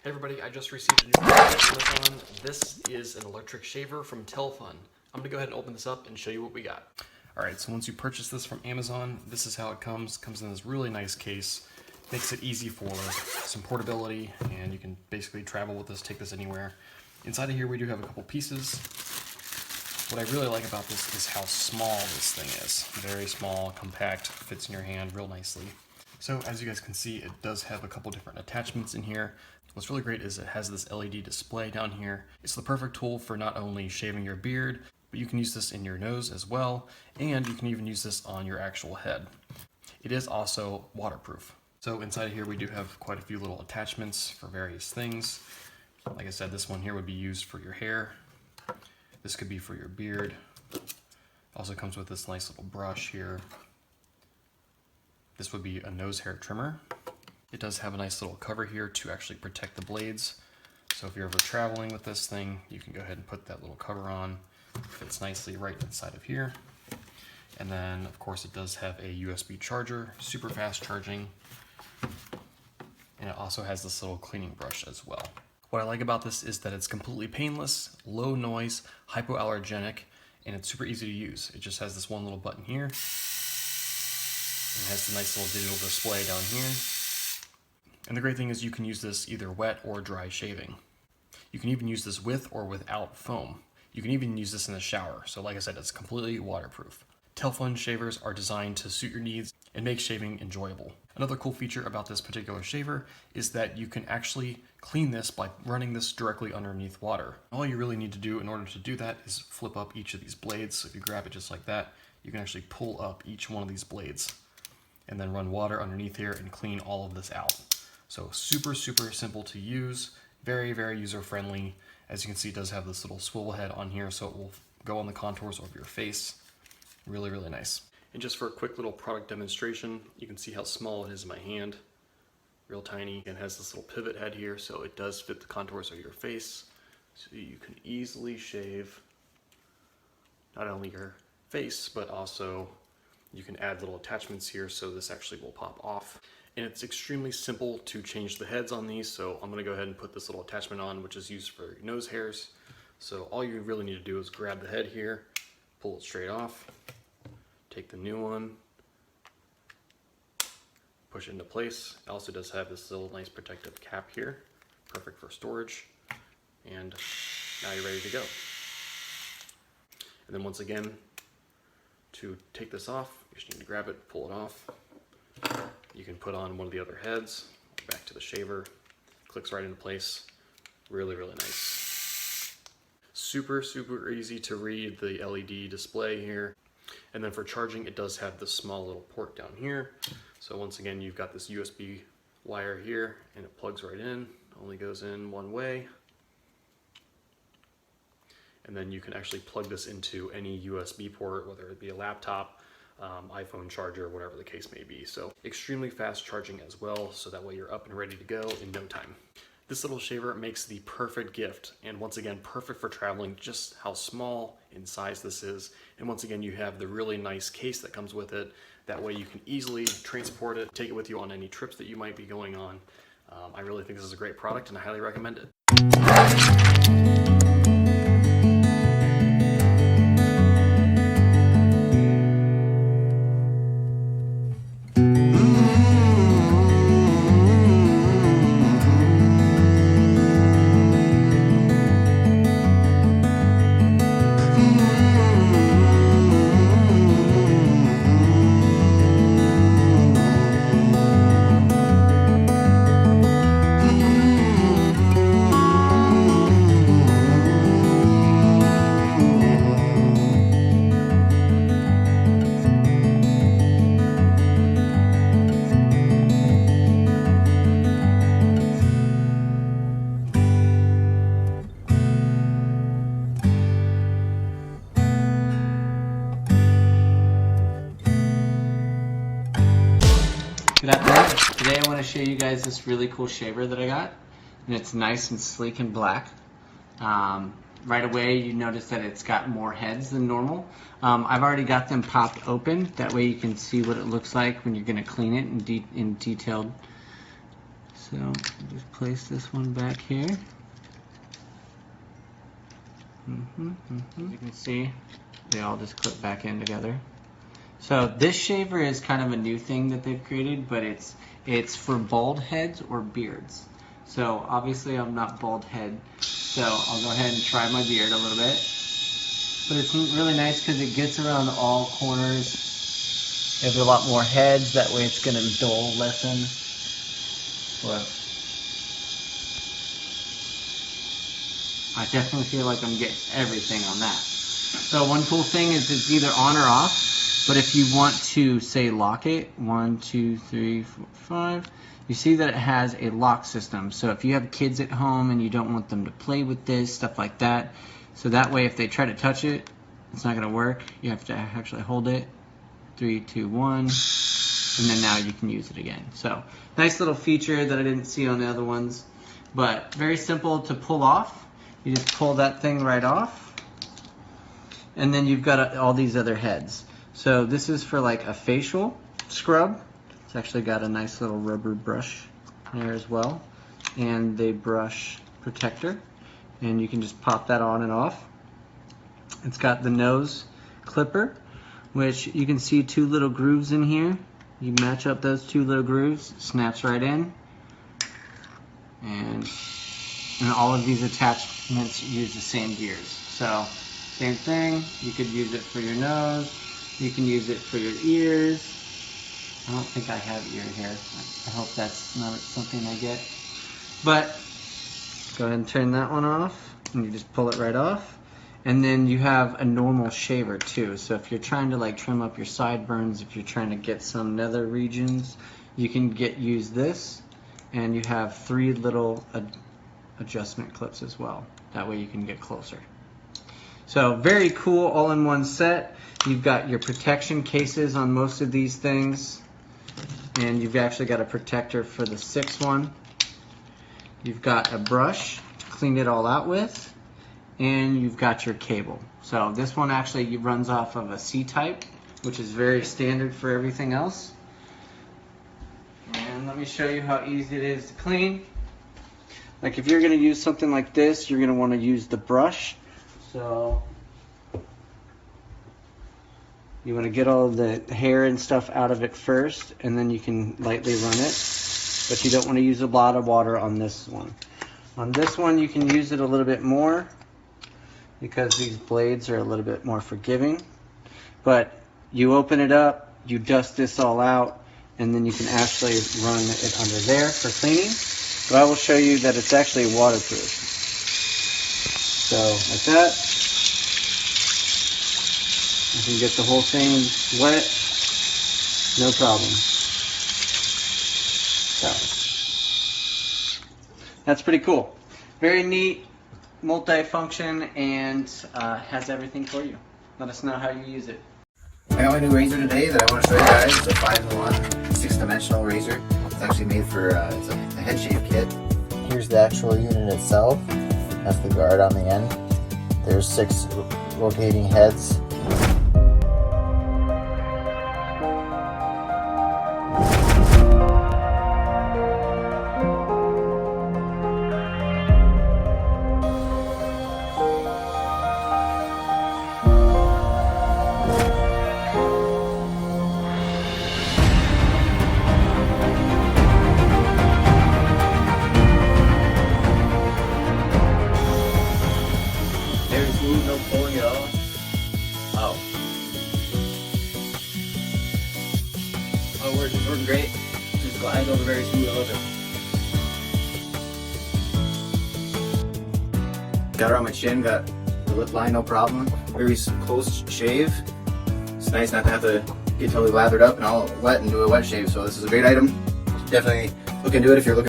Hey everybody, I just received a new product from Amazon. This is an electric shaver from Telfun. I'm gonna go ahead and open this up and show you what we got. Alright, so once you purchase this from Amazon, this is how it comes. Comes in this really nice case. Makes it easy for some portability, and you can basically travel with this, take this anywhere. Inside of here we do have a couple pieces. What I really like about this is how small this thing is. Very small, compact, fits in your hand real nicely. So as you guys can see, it does have a couple different attachments in here. What's really great is it has this LED display down here. It's the perfect tool for not only shaving your beard, but you can use this in your nose as well, and you can even use this on your actual head. It is also waterproof. So inside of here we do have quite a few little attachments for various things. Like I said, this one here would be used for your hair. This could be for your beard. Also comes with this nice little brush here. This would be a nose hair trimmer. It does have a nice little cover here to actually protect the blades. So if you're ever traveling with this thing, you can go ahead and put that little cover on. It fits nicely right inside of here. And then of course it does have a USB charger, super fast charging. And it also has this little cleaning brush as well. What I like about this is that it's completely painless, low noise, hypoallergenic, and it's super easy to use. It just has this one little button here. And it has the nice little digital display down here. And the great thing is you can use this either wet or dry shaving. You can even use this with or without foam. You can even use this in the shower. So like I said, it's completely waterproof. Telfun shavers are designed to suit your needs and make shaving enjoyable. Another cool feature about this particular shaver is that you can actually clean this by running this directly underneath water. All you really need to do in order to do that is flip up each of these blades. So if you grab it just like that, you can actually pull up each one of these blades and then run water underneath here and clean all of this out. So super simple to use, very user friendly. As you can see, it does have this little swivel head on here, so it will go on the contours of your face. Really nice. And just for a quick little product demonstration, you can see how small it is in my hand. Real tiny. And it has this little pivot head here, so it does fit the contours of your face. So you can easily shave not only your face, but also you can add little attachments here, so this actually will pop off. And it's extremely simple to change the heads on these, so I'm going to go ahead and put this little attachment on, which is used for your nose hairs. So all you really need to do is grab the head here, pull it straight off, take the new one, push it into place. It also does have this little nice protective cap here, perfect for storage, and now you're ready to go. And then once again, to take this off, you just need to grab it, pull it off. You can put on one of the other heads, back to the shaver, clicks right into place. Really nice. Super easy to read the LED display here. And then for charging, it does have this small little port down here. So once again, you've got this USB wire here, and it plugs right in, only goes in one way. And then you can actually plug this into any USB port, whether it be a laptop, iPhone charger, whatever the case may be. So extremely fast charging as well, so that way you're up and ready to go in no time. This little shaver makes the perfect gift, and once again, perfect for traveling, just how small in size this is. And once again, you have the really nice case that comes with it. That way you can easily transport it, take it with you on any trips that you might be going on. I really think this is a great product, and I highly recommend it. Good afternoon. Today I want to show you guys this really cool shaver that I got, and it's nice and sleek and black. Right away you notice that it's got more heads than normal. I've already got them popped open, that way you can see what it looks like when you're going to clean it in detailed So just place this one back here. As you can see, they all just clip back in together. So this shaver is kind of a new thing that they've created, but it's for bald heads or beards. So obviously I'm not bald head, so I'll go ahead and try my beard a little bit. But it's really nice because it gets around all corners. There's a lot more heads, that way it's going to dull lessen. But I definitely feel like I'm getting everything on that. So one cool thing is it's either on or off. But if you want to, say, lock it, 1, 2, 3, 4, 5, you see that it has a lock system. So if you have kids at home and you don't want them to play with this, stuff like that, so that way if they try to touch it, it's not going to work. You have to actually hold it. 3, 2, 1, and then now you can use it again. So nice little feature that I didn't see on the other ones, but very simple to pull off. You just pull that thing right off, and then you've got all these other heads. So this is for like a facial scrub. It's actually got a nice little rubber brush there as well, and the brush protector, and you can just pop that on and off. It's got the nose clipper, which you can see 2 little grooves in here. You match up those 2 little grooves, snaps right in, and all of these attachments use the same gears. So same thing, you could use it for your nose, you can use it for your ears. I don't think I have ear hair. I hope that's not something I get. But go ahead and turn that one off, and you just pull it right off. And then you have a normal shaver too. So if you're trying to like trim up your sideburns, if you're trying to get some nether regions, you can use this, and you have 3 little adjustment clips as well. That way you can get closer. So very cool all-in-one set. You've got your protection cases on most of these things, and you've actually got a protector for the 6th one. You've got a brush to clean it all out with, and you've got your cable. So this one actually runs off of a C-type, which is very standard for everything else. And let me show you how easy it is to clean. Like if you're going to use something like this, you're going to want to use the brush. So you want to get all the hair and stuff out of it first, and then you can lightly run it. But you don't want to use a lot of water on this one. On this one you can use it a little bit more because these blades are a little bit more forgiving. But you open it up, you dust this all out, and then you can actually run it under there for cleaning. But I will show you that it's actually waterproof. So like that, you can get the whole thing wet, no problem. So that's pretty cool. Very neat, multi-function, and has everything for you. Let us know how you use it. I got my new razor today that I want to show you guys. It's a 5-in-1, 6-dimensional razor. It's actually made for it's a head shave kit. Here's the actual unit itself. That's the guard on the end. There's 6 rotating heads. Very smooth, no pulling at all. Wow. Oh, we're working great. Just glides over very smooth. I love it. Got it on my chin, got the lip line, no problem. Very close shave. It's nice not to have to get totally lathered up and all wet and do a wet shave. So this is a great item. Definitely look into it if you're looking